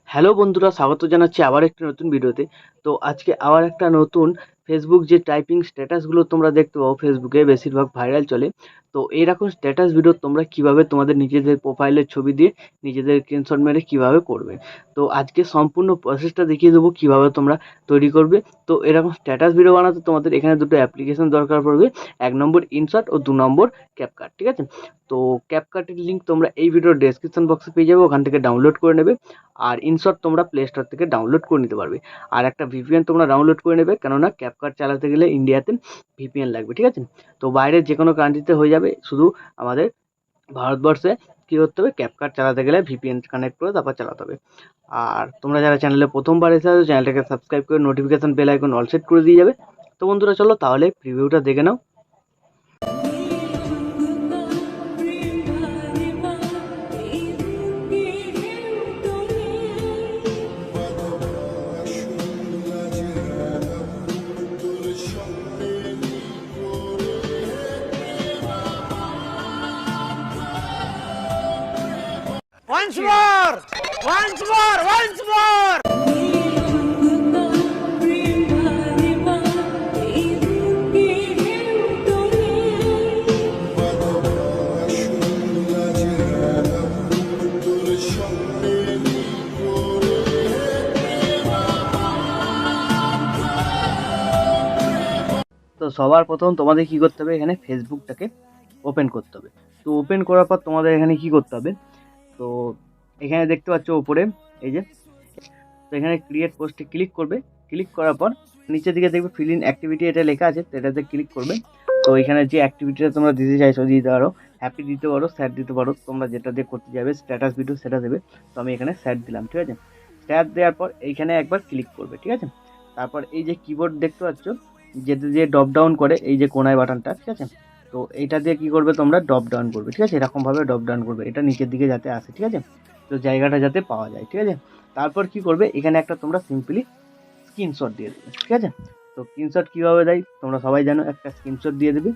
Hello বন্ধুরা, স্বাগত জানাচ্ছি আবার একটি নতুন ভিডিওতে। তো আজকে আবার একটা নতুন ফেসবুক যে টাইপিং স্ট্যাটাসগুলো তোমরা দেখতে পাও, ফেসবুকে বেশিরভাগ ভাইরাল চলে। তো এইরকম স্ট্যাটাস ভিডিও তোমরা কিভাবে তোমাদের নিজেদের প্রোফাইলের ছবি দিয়ে নিজেদের স্ক্রিনশট মেরে কিভাবে করবে, তো আজকে সম্পূর্ণ প্রসেসটা দেখিয়ে দেবো কিভাবে তোমরা তৈরি করবে। তো এরকম স্ট্যাটাস ভিডিও বানাতে তোমাদের এখানে দুটো অ্যাপ্লিকেশন দরকার পড়বে, 1 নম্বর ইনশট ও 2 নম্বর ক্যাপকাট। ঠিক আছে, তো ক্যাপকাটের লিঙ্ক তোমরা এই ভিডিওর ডেসক্রিপশন বক্সে পেয়ে যাবে, ওখান থেকে ডাউনলোড করে নেবে। আর ইনশট তোমরা প্লে স্টোর থেকে ডাউনলোড করে নিতে পারবে। আর একটা ভিপিএন তোমরা ডাউনলোড করে নেবে, কেননা ক্যাপকাট চালাতে গেলে ইন্ডিয়াতে ভিপিএন লাগবে। ঠিক আছে, তো বাইরের যে কোনো কান্ট্রিতে হয়ে যাবে, শুধু আমাদের ভারতবর্ষে কী করতে হবে, ক্যাপকাট চালাতে গেলে ভিপিএন কানেক্ট করে তারপর চালাতে হবে। আর তোমরা যারা চ্যানেলে প্রথমবার এসে আছো, চ্যানেলটাকে সাবস্ক্রাইব করে notification bell icon all set করে দিয়ে যাবে। তো বন্ধুরা চলো তাহলে প্রিভিউটা দেখে নাও। Once more! Once more! Once more! তো সবার প্রথম তোমাদের কি করতে হবে, এখানে ফেসবুকটাকে ওপেন করতে হবে। তো ওপেন করার পর তোমাদের এখানে কি করতে হবে, তো এখানে দেখতে পাচ্ছ উপরে এই যে, তো এখানে ক্রিয়েট পোস্টে ক্লিক করবে। ক্লিক করার পর নিচের দিকে দেখবে ফিল ইন অ্যাক্টিভিটি এটা লেখা আছে, তো এটাতে ক্লিক করবে। তো এখানে যে অ্যাক্টিভিটিটা তোমরা দিতে চাইছো দিতে পারো, হ্যাপি দিতে পারো, স্যাড দিতে পারো, তোমরা যেটা দিয়ে করতে যাবে স্ট্যাটাস ভিডিও সেটা দেবে। তো আমি এখানে স্যাড দিলাম। ঠিক আছে, স্যাড দেওয়ার পর এইখানে একবার ক্লিক করবে। ঠিক আছে, তারপর এই যে কিবোর্ড দেখতে পাচ্ছ যেটা দিয়ে ড্রপ ডাউন করে, এই যে কোনায় বাটনটা, ঠিক আছে, তো এইটা দিয়ে কি করবে তোমরা ড্রপ ডাউন করবে। ঠিক আছে, এরকমভাবে ড্রপ ডাউন করবে, এটা নিচের দিকে যাতে আসে। ঠিক আছে, তো জায়গাটা যাতে পাওয়া যায়। ঠিক আছে, তারপর কি করবে, এখানে একটা তোমরা সিম্পলি স্ক্রিনশট দিয়ে দেবে। ঠিক আছে, তো স্ক্রিনশট কীভাবে দেয় তোমরা সবাই জানো, একটা স্ক্রিনশট দিয়ে দেবে।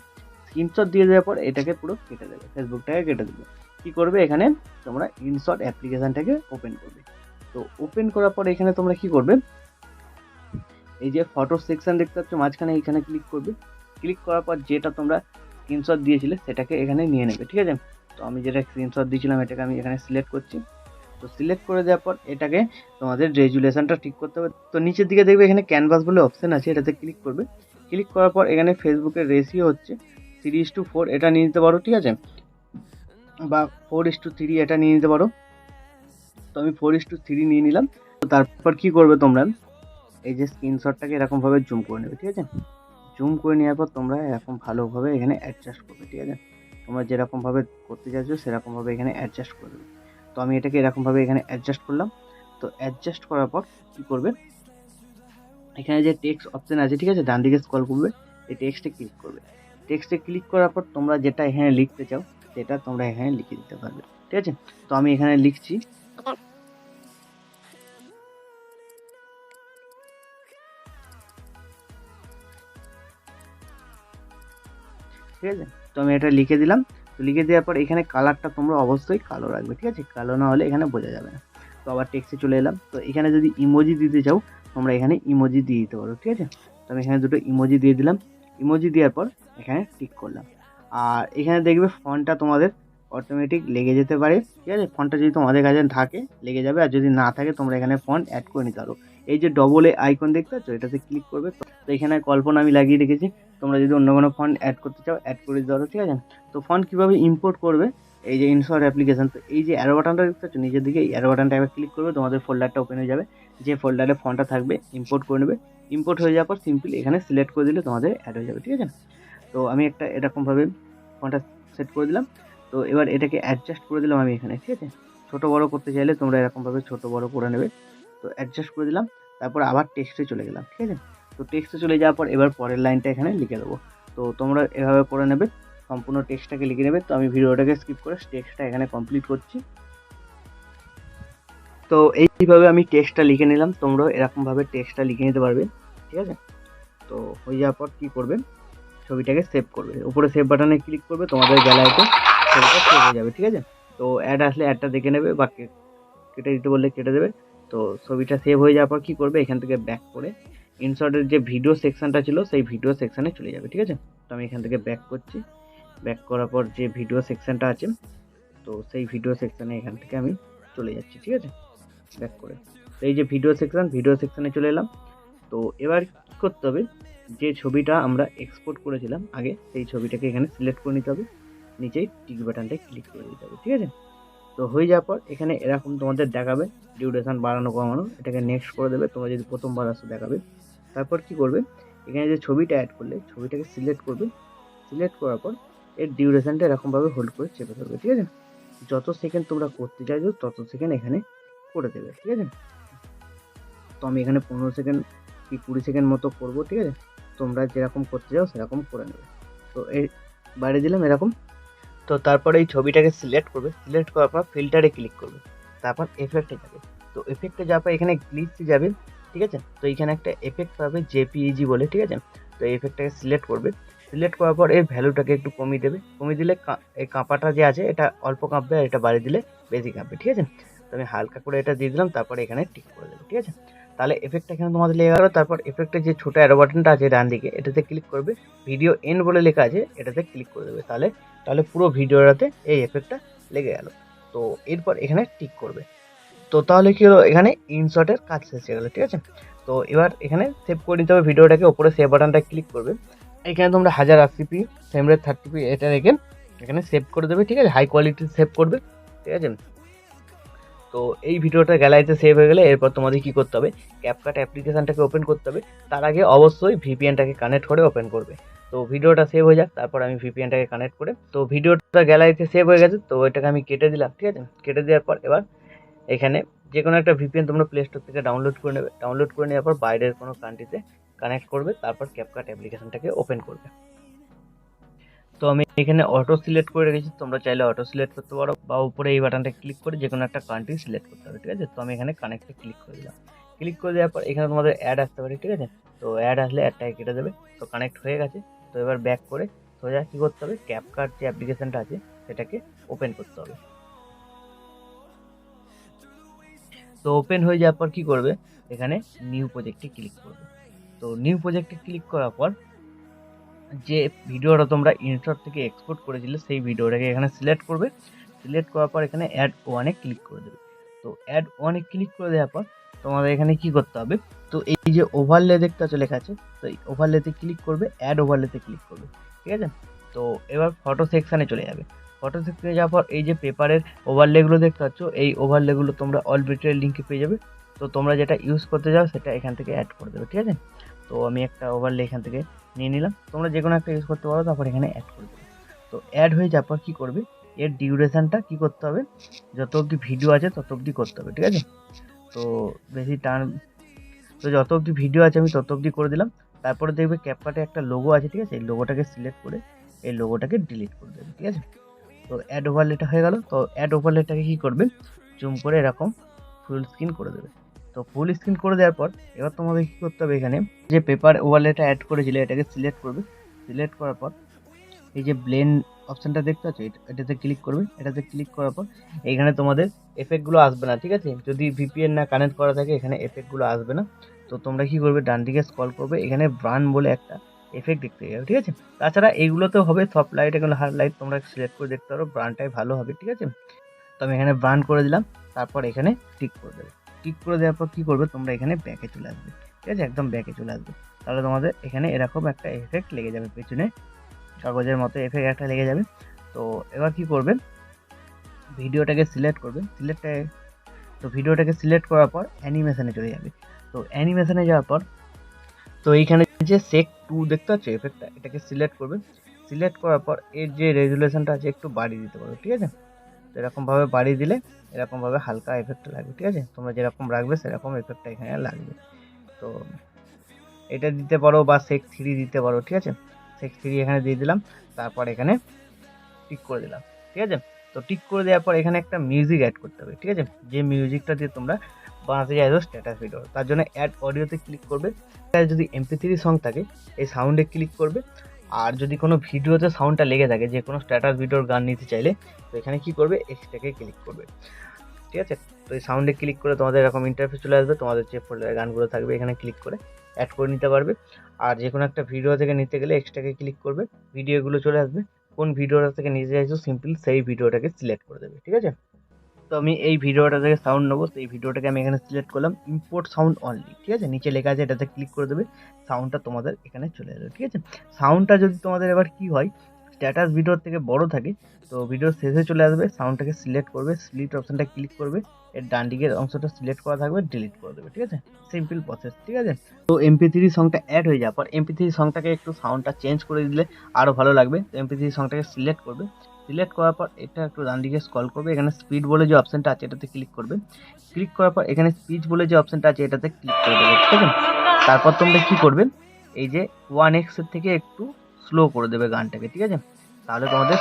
স্ক্রিনশট দিয়ে দেওয়ার পর এটাকে পুরো কেটে দেবে, ফেসবুকটাকে কেটে দেবে। কী করবে, এখানে তোমরা ইনশট অ্যাপ্লিকেশানটাকে ওপেন করবে। তো ওপেন করার পর এখানে তোমরা কি করবে, এই যে ফটো সেকশন দেখতে পাচ্ছ মাঝখানে, এখানে ক্লিক করবে। ক্লিক করার পর যেটা তোমরা স্ক্রিনশট দিয়েছিলে সেটাকে এখানে নিয়ে নেবে। ঠিক আছে, তো আমি যেটা স্ক্রিনশট দিয়েছিলাম এটাকে আমি এখানে সিলেক্ট করছি। তো সিলেক্ট করে দেওয়ার পর এটাকে তোমাদের রেজুলেশনটা ঠিক করতে হবে। তো নিচের দিকে দেখবে এখানে ক্যানভাস বলে অপশান আছে, এটাতে ক্লিক করবে। ক্লিক করার পর এখানে ফেসবুকের রেশিও হচ্ছে 3:4, এটা নিয়ে নিতে পারো। ঠিক আছে, বা 4:3 এটা নিয়ে নিতে পারো। তো আমি 4:3 নিয়ে নিলাম। তো তারপর কি করবে তোমরা, এই যে স্ক্রিনশটটাকে এরকমভাবে জুম করে নেবে। ঠিক আছে, জুম করে নেওয়ার পর তোমরা এরকম ভালোভাবে এখানে অ্যাডজাস্ট করবে। ঠিক আছে, তোমরা যেরকমভাবে করতে চাইছো সেরকমভাবে এখানে অ্যাডজাস্ট করে দেবে। তো আমি এটাকে এরকমভাবে এখানে অ্যাডজাস্ট করলাম। তো অ্যাডজাস্ট করার পর কী করবে, এখানে যে টেক্সট অপশান আছে, ঠিক আছে, ডান দিকে স্ক্রল করবে, এই টেক্সটে ক্লিক করবে। টেক্সটে ক্লিক করার পর তোমরা যেটা এখানে লিখতে চাও সেটা তোমরা এখানে লিখে দিতে পারবে। ঠিক আছে, তো আমি এখানে লিখছি, ঠিক আছে, তো আমি এটা লিখে দিলাম। তো লিখে দেওয়ার পর এখানে কালারটা তোমরা অবশ্যই কালো রাখবে। ঠিক আছে, কালো না হলে এখানে বোঝা যাবে না। তো আবার টেক্সটে চলে এলাম। তো এখানে যদি ইমোজি দিতে চাও তোমরা এখানে ইমোজি দিয়ে দিতে পারো। ঠিক আছে, তো আমি এখানে দুটো ইমোজি দিয়ে দিলাম। ইমোজি দেওয়ার পর এখানে টিক করলাম। আর এখানে দেখবে ফন্টটা তোমাদের অটোমেটিক লেগে যেতে পারে। ঠিক আছে, ফন্টটা যদি তোমাদের কাছে থাকে লেগে যাবে, আর যদি না থাকে তোমরা এখানে ফন্ট অ্যাড করে নিতে পারো। এই যে ডবল এ আইকন দেখতে পাচ্ছ, এটাতে ক্লিক করবে। তো এখানে কল্পনা আমি লাগিয়ে রেখেছি, তোমরা যদি অন্য কোনো ফন্ট অ্যাড করতে চাও অ্যাড করে দিতে পারো। ঠিক আছে, তো ফন্ট কীভাবে ইম্পোর্ট করবে, এই যে ইনশট অ্যাপ্লিকেশান, তো এই যে অ্যারো বাটনটা দেখতে পাচ্ছ নিচের দিকে, এই অ্যারো বাটনটা একবার ক্লিক করবে, তোমাদের ফোল্ডারটা ওপেন হয়ে যাবে। যে ফোল্ডারে ফন্টটা থাকবে ইম্পোর্ট করে নেবে। ইম্পোর্ট হয়ে যাওয়ার পর সিম্পলি এখানে সিলেক্ট করে দিলে তোমাদের অ্যাড হয়ে যাবে। ঠিক আছে, তো আমি একটা এরকমভাবে ফন্টটা সেট করে দিলাম। তো এবার এটাকে অ্যাডজাস্ট করে দিলাম আমি এখানে। ঠিক আছে, ছোটো বড়ো করতে চাইলে তোমরা এরকমভাবে ছোটো বড়ো করে নেবে। তো অ্যাডজাস্ট করে দিলাম, তারপর আবার টেক্সটে চলে গেলাম। ঠিক আছে, তো টেক্সটে চলে যাওয়ার পর এবার পরের লাইনটা এখানে লিখে দেবো। তো তোমরা এভাবে করে নেবে, সম্পূর্ণ টেক্সটটাকে লিখে নেবে। তো আমি ভিডিওটাকে স্কিপ করে টেক্সটটা এখানে কমপ্লিট করছি। তো এইভাবে আমি টেক্সটটা লিখে নিলাম, তোমরাও এরকমভাবে টেক্সটটা লিখে নিতে পারবে। ঠিক আছে, তো হয়ে যাওয়ার পর কী করবে, ছবিটাকে সেভ করবে। উপরে সেভ বাটনে ক্লিক করবে, তোমাদের গ্যালারিতে ছবিটা সেভ হয়ে যাবে। ঠিক আছে, তো অ্যাড আসলে অ্যাডটা দেখে নেবে বা কেটে দিতে বললে কেটে দেবে। তো ছবিটা সেভ হয়ে যাওয়ার পর কী করবে, এখান থেকে ব্যাক করে ইনশর্টের যে ভিডিও সেকশনটা ছিল সেই ভিডিও সেকশানে চলে যাবে, ঠিক আছে। তো আমি এখান থেকে ব্যাক করছি, ব্যাক করার পর যে ভিডিও সেকশনটা আছে তো সেই ভিডিও সেকশানে এখান থেকে আমি চলে যাচ্ছি, ঠিক আছে, ব্যাক করে। তো এই যে ভিডিও সেকশানে চলে এলাম। তো এবার কী করতে হবে, যে ছবিটা আমরা এক্সপোর্ট করেছিলাম আগে সেই ছবিটাকে এখানে সিলেক্ট করে নিতে হবে, নিচেই টিক বাটনটায় ক্লিক করে দিতে হবে, ঠিক আছে। তো হয়ে যাওয়ার পর এখানে এরকম তোমাদের দেখাবে ডিউরেশন বাড়ানো কমানো, এটাকে নেক্সট করে দেবে তোমরা যদি প্রথমবার আসো দেখাবে। তারপর কি করবে, এখানে যে ছবিটা অ্যাড করলে ছবিটাকে সিলেক্ট করবে, সিলেক্ট করার পর এর ডিউরেশনটা এরকমভাবে হোল্ড করে চেপে ধরবে, ঠিক আছে। যত সেকেন্ড তোমরা করতে চাইছো তত সেকেন্ড এখানে করে দেবে, ঠিক আছে। তো আমি এখানে 15 সেকেন্ড কি 20 সেকেন্ড মতো করবো, ঠিক আছে। তোমরা যেরকম করতে চাও সেরকম করে নেবে। তো এই বাইরে দিলাম এরকম। তো তারপরে এই ছবিটাকে সিলেক্ট করবে, সিলেক্ট করার পর ফিল্টারে ক্লিক করবে, তারপর এফেক্টে যাবে। তো এফেক্টে যাওয়ার পর এখানে গ্লিচে যাবে, ঠিক আছে। তো এইখানে একটা এফেক্ট পাবে জেপিইজি বলে, ঠিক আছে। তো এই এফেক্টটাকে সিলেক্ট করবে, সিলেক্ট করার পর এর ভ্যালুটাকে একটু কমিয়ে দেবে, কমিয়ে দিলে এই কাঁপাটা যে আছে এটা অল্প কাঁপবে, আর এটা বাড়িয়ে দিলে বেশি কাঁপবে, ঠিক আছে। তো আমি হালকা করে এটা দিয়ে দিলাম, তারপরে এখানে টিক করে দেবে, ঠিক আছে। তাহলে এফেক্টটা এখানে তোমাদের লেগে গেলো। তারপর এফেক্টের যে ছোটো অ্যারো বাটনটা আছে ডান দিকে এটাতে ক্লিক করবে, ভিডিও এন্ড বলে লেখা আছে এটাতে ক্লিক করে দেবে, তাহলে পুরো ভিডিওটাতে এই এফেক্টটা লেগে গেল। তো এরপর এখানে টিক করবে। তো তাহলে কি হলো, এখানে ইনশটের কাজ শেষ হয়ে গেলো, ঠিক আছে। তো এবার এখানে সেভ করে নিতে হবে ভিডিওটাকে, ওপরে সেভ বাটনটা ক্লিক করবে, এখানে তোমরা 1080p ফ্রেম রেট 30p এটা রেখে এখানে সেভ করে দেবে, ঠিক আছে, হাই কোয়ালিটি সেভ করবে, ঠিক আছে। তো এই ভিডিওটা গ্যালারিতে সেভ হয়ে গেলে এরপর তোমাদের কি করতে হবে, ক্যাপকাট অ্যাপ্লিকেশনটাকে ওপেন করতে হবে। তার আগে অবশ্যই ভিপিএনটাকে কানেক্ট করে ওপেন করবে। তো ভিডিওটা সেভ হয়ে যাক, তারপর আমি ভিপিএনটাকে কানেক্ট করে, তো ভিডিওটা গ্যালারিতে সেভ হয়ে গেছে, তো এটাকে আমি কেটে দিলাম, ঠিক আছে। কেটে দেওয়ার পর এবার এখানে যে কোনো একটা ভিপিএন তোমরা প্লে স্টোর থেকে ডাউনলোড করে নেবে, ডাউনলোড করে নেওয়ার পর বাইরের কোনো কান্ট্রিতে কানেক্ট করবে, তারপর ক্যাপকাট অ্যাপ্লিকেশনটাকে ওপেন করবে। তো আমি এখানে অটো সিলেক্ট করে রেখেছি, তোমরা চাইলে অটো সিলেক্ট করতে পারো বা উপরে এই বাটনটা ক্লিক করে যে কোনো একটা কান্ট্রি সিলেক্ট করতে হবে, ঠিক আছে। তো আমি এখানে কানেক্টে ক্লিক করে দিলাম, ক্লিক করে দেওয়ার পর এখানে তোমাদের অ্যাড আসতে পারে, ঠিক আছে। তো অ্যাড আসলে অ্যাডটাকে কেটে দেবে। তো কানেক্ট হয়ে গেছে। তো এবার ব্যাক করে সোজা কী করতে হবে, ক্যাপকাট যে অ্যাপ্লিকেশনটা আছে সেটাকে ওপেন করতে হবে। তো ওপেন হয়ে যাওয়ার পর কী করবে, এখানে নিউ প্রজেক্টে ক্লিক করবে। তো নিউ প্রজেক্টে ক্লিক করার পর যে ভিডিওটা তোমরা ইনশট থেকে এক্সপোর্ট করেছিলে সেই ভিডিওটাকে এখানে সিলেক্ট করবে, সিলেক্ট করার পর এখানে অ্যাড ওয়ানে ক্লিক করে দেবে। তো অ্যাড ওয়ানে ক্লিক করে দেওয়ার পর তোমাদের এখানে কি করতে হবে, তো এই যে ওভারলে দেখতে আছে লেখা আছে, তো এই ওভারলেতে ক্লিক করবে, অ্যাড ওভারলেতে ক্লিক করবে, ঠিক আছে। তো এবার ফটো সেকশানে চলে যাবে, ফটো সেকশানে যাওয়ার পর এই যে পেপারের ওভারলেগুলো দেখতে পাচ্ছ, এই ওভারলেগুলো তোমরা অল ভিডিওর লিঙ্কে পেয়ে যাবে। তো তোমরা যেটা ইউজ করতে চাও সেটা এখান থেকে অ্যাড করে দেবে, ঠিক আছে। তো আমি একটা ওভারলে এখান থেকে নিয়ে নিলাম, তোমরা যে কোনো একটা ইউজ করতে পারো, তারপর এখানে অ্যাড করে দেবে। তো অ্যাড হয়ে যাওয়ার পর কী করবে, এর ডিউরেশানটা কী করতে হবে, যত অবধি ভিডিও আছে তত অবধি করতে হবে, ঠিক আছে। তো বেশি টান, তো যত অবধি ভিডিও আছে আমি তত অবধি করে দিলাম। তারপরে দেখবে ক্যাপকাটে একটা লোগো আছে, ঠিক আছে, এই লোগোটাকে সিলেক্ট করে এই লোগোটাকে ডিলিট করে দেবে, ঠিক আছে। তো অ্যাড ওভারলেটা হয়ে গেল। তো অ্যাড ওভারলেটাকে কী করবে, জুম করে এরকম ফুল স্ক্রিন করে দেবে। তো ফুল স্ক্রিন করে দেওয়ার পর এবার তোমাদের কী করতে হবে, এখানে যে পেপার ওভারলেটা অ্যাড করেছিলে এটাকে সিলেক্ট করবে, সিলেক্ট করার পর এই যে ব্লেন্ড অপশানটা দেখতে পাচ্ছ এটাতে ক্লিক করবে, এটাতে ক্লিক করার পর এখানে তোমাদের এফেক্টগুলো আসবে না, ঠিক আছে, যদি ভিপিএন না কানেক্ট করা থাকে এখানে এফেক্টগুলো আসবে না। তো তোমরা কী করবে, ডান দিকে স্ক্রল করবে, এখানে ব্রান বলে একটা এফেক্ট দেখতে যাবে, ঠিক আছে। তাছাড়া এইগুলোতেও হবে সফট লাইট, এগুলো হার্ড লাইট তোমরা সিলেক্ট করে দেখতে পারো, ব্রান্ডটাই ভালো হবে, ঠিক আছে। তো আমি এখানে ব্রান্ড করে দিলাম, তারপর এখানে টিক করে দেবে, টিক করে দেওয়ার পর কী করবে, তোমরা এখানে ব্যাকে চলে আসবে, ঠিক আছে, একদম ব্যাকে চলে আসবে। তাহলে তোমাদের এখানে এরকম একটা এফেক্ট লেগে যাবে, পেছনে কাগজের মতো এফেক্ট একটা লেগে যাবে। তো এবার কি করবে, ভিডিওটাকে সিলেক্ট করবে, তো ভিডিওটাকে সিলেক্ট করার পর অ্যানিমেশনে চলে যাবে। তো অ্যানিমেশনে যাওয়ার পর তো এইখানে যে সেক 2 দেখতে পাচ্ছ এফেক্টটা, এটাকে সিলেক্ট করবে, সিলেক্ট করার পর এর যে রেজুলেশনটা আছে একটু বাড়িয়ে দিতে পারো, ঠিক আছে। তো এরকমভাবে বাড়িয়ে দিলে এরকমভাবে হালকা এফেক্ট লাগবে, ঠিক আছে, তোমরা যেরকম রাখবে সেরকম এফেক্টটা এখানে লাগবে। তো এটা দিতে পারো বা সেক 3 দিতে পারো, ঠিক আছে, সেক 3 এখানে দিয়ে দিলাম, তারপর এখানে টিক করে দিলাম, ঠিক আছে। তো টিক করে দেওয়ার পর এখানে একটা মিউজিক অ্যাড করতে হবে, ঠিক আছে, যে মিউজিকটা দিয়ে তোমরা বানাতে চাইছো স্ট্যাটাস ভিডিও, তার জন্য অ্যাড অডিওতে ক্লিক করবে, যদি MP3 সং থাকে এই সাউন্ডে ক্লিক করবে, আর যদি কোনো ভিডিওতে সাউন্ডটা লেগে থাকে, যে কোনো স্ট্যাটাস ভিডিওর গান নিতে চাইলে, তো এখানে কি করবে, এক্সট্রাকে ক্লিক করবে, ঠিক আছে। তো এই সাউন্ডে ক্লিক করে তোমাদের এরকম ইন্টারফেস চলে আসবে, তোমাদের যে ফোল্ডারে গানগুলো থাকবে এখানে ক্লিক করে অ্যাড করে নিতে পারবে। আর যে কোনো একটা ভিডিও থেকে নিতে গেলে এক্সট্রাকে ক্লিক করবে, ভিডিওগুলো চলে আসবে, কোন ভিডিওটা থেকে নিতে চাইছো সিম্পল সেই ভিডিওটাকে সিলেক্ট করে দেবে, ঠিক আছে। তো আমি এই ভিডিওটা থেকে সাউন্ড নেবো, তো এই ভিডিওটাকে আমি এখানে সিলেক্ট করলাম, ইম্পোর্ট সাউন্ড অনলি, ঠিক আছে। নিচে লেখা আছে, এটাতে ক্লিক করে দেবে, সাউন্ডটা তোমাদের এখানে চলে যাবে, ঠিক আছে। সাউন্ডটা যদি তোমাদের এবার কি হয়, স্ট্যাটাস ভিডিওর থেকে বড় থাকে, তো ভিডিওর শেষে চলে আসবে, সাউন্ডটাকে সিলেক্ট করবে, স্প্লিট অপশনটা ক্লিক করবে, এর ডান দিকের অংশটা সিলেক্ট করা থাকবে, ডিলিট করে দেবে, ঠিক আছে। সিম্পল প্রসেস, ঠিক আছে। তো MP3 সংটা অ্যাড হয়ে যাওয়ার পর MP3 সংটাকে একটু সাউন্ডটা চেঞ্জ করে দিলে আরও ভালো লাগবে। তো MP3 সংটাকে সিলেক্ট করবে, সিলেক্ট করার পর এটা একটু ডান দিকে স্ক্রল করবে, এখানে স্পিড বলে যে অপশনটা আছে এটাতে ক্লিক করবে, ক্লিক করার পর এখানে স্পিচ বলে যে অপশনটা আছে এটাতে ক্লিক করে দেবে, ঠিক আছে। তারপর তোমরা কি করবে, এই যে 1x এর থেকে একটু স্লো করে দেবে গানটাকে, ঠিক আছে। তাহলে তোমাদের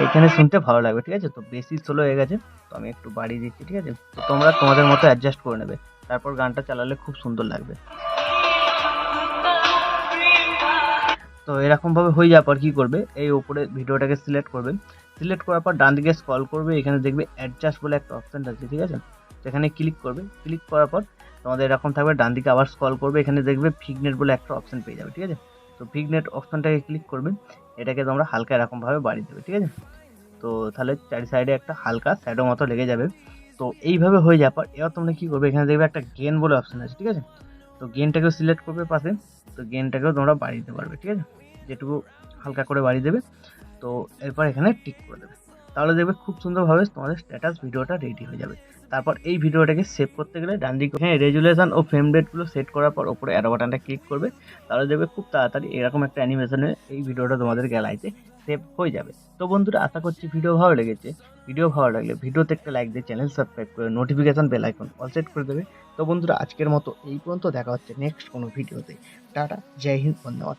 এখানে শুনতে ভালো লাগবে, ঠিক আছে। তো বেশি স্লো হয়ে গেছে, তো আমি একটু বাড়িয়ে দিচ্ছি, ঠিক আছে। তো তোমরা তোমাদের মতো অ্যাডজাস্ট করে নেবে, তারপর গানটা চালালে খুব সুন্দর লাগবে। তো এরকমভাবে হয়ে যাওয়ার পর কী করবে, এই উপরে ভিডিওটাকে সিলেক্ট করবে, সিলেক্ট করার পর ডান দিকে স্ক্রল করবে, এখানে দেখবে অ্যাডজাস্ট বলে একটা অপশান আছে, ঠিক আছে। তো এখানে ক্লিক করবে, ক্লিক করার পর তোমাদের এরকম থাকবে, ডান দিকে আবার স্ক্রল করবে, এখানে দেখবে ফিগনেট বলে একটা অপশান পেয়ে যাবে, ঠিক আছে। তো ফিগনেট অপশানটাকে ক্লিক করবে, এটাকে তোমরা হালকা এরকমভাবে বাড়িয়ে দেবে, ঠিক আছে। তো তাহলে চারি সাইডে একটা হালকা শ্যাডো মতো লেগে যাবে। তো এইভাবে হয়ে যাওয়ার পর এবার তোমরা কী করবে, এখানে দেখবে একটা গেন বলে অপশান আছে, ঠিক আছে। তো গেনটাকেও সিলেক্ট করবে পাশে, তো গেনটাকেও তোমরা বাড়িয়ে দিতে পারবে, ঠিক আছে, যেটুকু হালকা করে বাড়িয়ে দেবে। তো এরপর এখানে টিক করে দেবে, তাহলে দেখবে খুব সুন্দরভাবে তোমাদের স্ট্যাটাস ভিডিওটা রেডি হয়ে যাবে। তারপর এই ভিডিওটাকে সেভ করতে গেলে ডান দিকে এখানে রেজুলেশন ও ফ্রেম রেটগুলো সেট করার পর ওপরে অ্যারো বাটনটা ক্লিক করবে, তাহলে দেখবে খুব তাড়াতাড়ি এরকম একটা অ্যানিমেশনে এই ভিডিওটা তোমাদের গ্যালারিতে সেভ হয়ে যাবে। তো বন্ধুরা, আশা করছি ভিডিও ভালো লেগেছে। ভিডিও ভালো লাগলে ভিডিওতে একটা লাইক দিয়ে চ্যানেল সাবস্ক্রাইব করে notification bell icon all set করে দেবে। তো বন্ধুরা, আজকের মতো এই পর্যন্ত, দেখা হচ্ছে নেক্সট কোনো ভিডিওতে। টাটা, জয় হিন্দ, ধন্যবাদ।